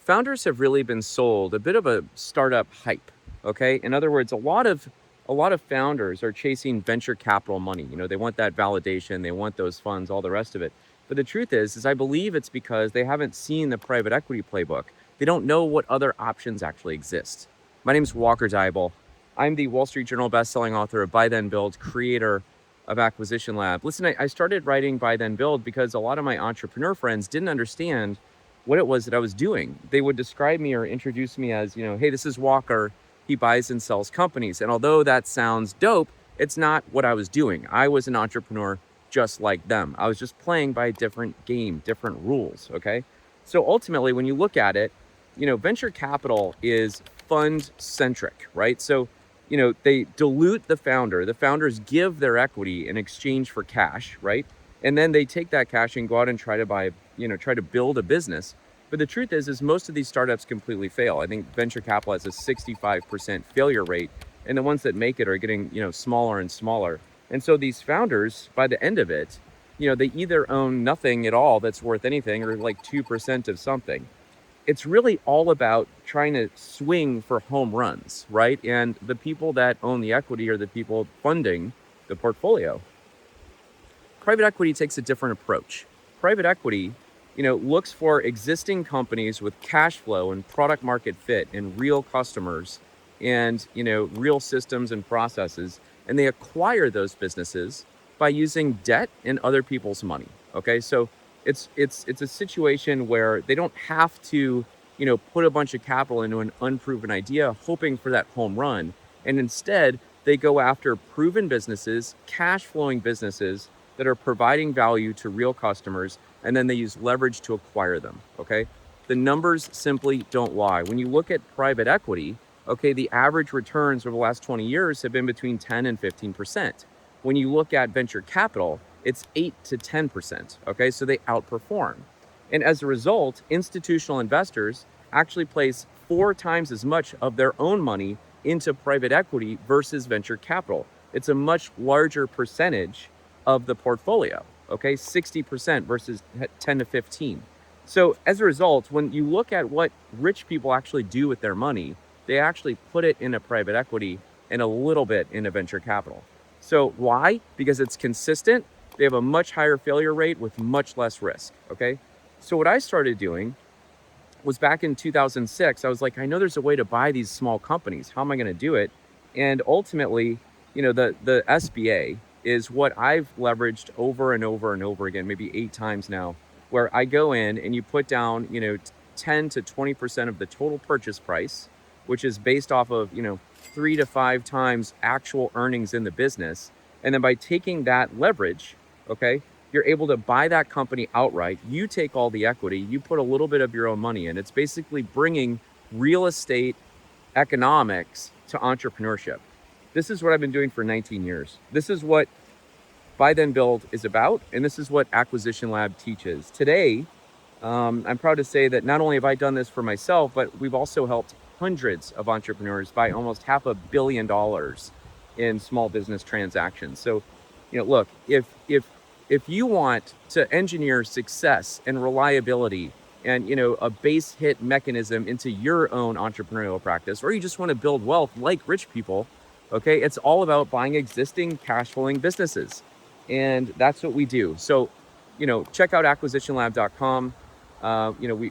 founders have really been sold a bit of a startup hype. Okay, in other words, a lot of founders are chasing venture capital money. They want that validation, they want those funds, all the rest of it. But the truth is I believe it's because they haven't seen the private equity playbook. They don't know what other options actually exist. My name is Walker Deibel. I'm the Wall Street Journal bestselling author of Buy Then Build, creator of Acquisition Lab. Listen, I started writing Buy Then Build because a lot of my entrepreneur friends didn't understand what it was that I was doing. They would describe me or introduce me as, hey, this is Walker. He buys and sells companies. And although that sounds dope, it's not what I was doing. I was an entrepreneur just like them. I was just playing by a different game, different rules, okay? So ultimately, when you look at it, venture capital is fund centric, right? So, they dilute the founder. The founders give their equity in exchange for cash, right? And then they take that cash and go out and try to build a business. But the truth is most of these startups completely fail. I think venture capital has a 65% failure rate, and the ones that make it are getting, smaller and smaller. And so these founders, by the end of it, they either own nothing at all that's worth anything or like 2% of something. It's really all about trying to swing for home runs, right? And the people that own the equity are the people funding the portfolio. Private equity takes a different approach. Private equity, looks for existing companies with cash flow and product market fit and real customers and, real systems and processes. And they acquire those businesses by using debt and other people's money. Okay, so it's a situation where they don't have to, put a bunch of capital into an unproven idea, hoping for that home run. And instead, they go after proven businesses, cash flowing businesses that are providing value to real customers, and then they use leverage to acquire them, okay? The numbers simply don't lie. When you look at private equity, okay, the average returns over the last 20 years have been between 10 and 15%. When you look at venture capital, it's 8 to 10%, okay? So they outperform. And as a result, institutional investors actually place 4 times as much of their own money into private equity versus venture capital. It's a much larger percentage of the portfolio, okay? 60% versus 10 to 15. So as a result, when you look at what rich people actually do with their money, they actually put it in a private equity and a little bit in a venture capital. So why? Because it's consistent. They have a much higher failure rate with much less risk, okay? So what I started doing was back in 2006, I was like, I know there's a way to buy these small companies. How am I gonna do it? And ultimately, the SBA is what I've leveraged over and over and over again, maybe 8 times now, where I go in and you put down, 10 to 20% of the total purchase price, which is based off of, 3 to 5 times actual earnings in the business. And then by taking that leverage, okay, you're able to buy that company outright. You take all the equity, you put a little bit of your own money in. It's basically bringing real estate economics to entrepreneurship. This is what I've been doing for 19 years. This is what Buy Then Build is about, and this is what Acquisition Lab teaches. Today, I'm proud to say that not only have I done this for myself, but we've also helped hundreds of entrepreneurs buy almost $500 million in small business transactions. So, look, if you want to engineer success and reliability and, a base hit mechanism into your own entrepreneurial practice, or you just want to build wealth like rich people, okay, it's all about buying existing cash flowing businesses. And that's what we do. So, check out acquisitionlab.com.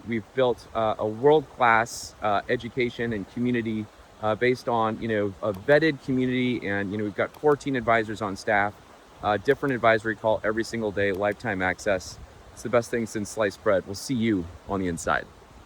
We've built a world-class education and community based on, a vetted community. And, we've got 14 advisors on staff, different advisory call every single day, lifetime access. It's the best thing since sliced bread. We'll see you on the inside.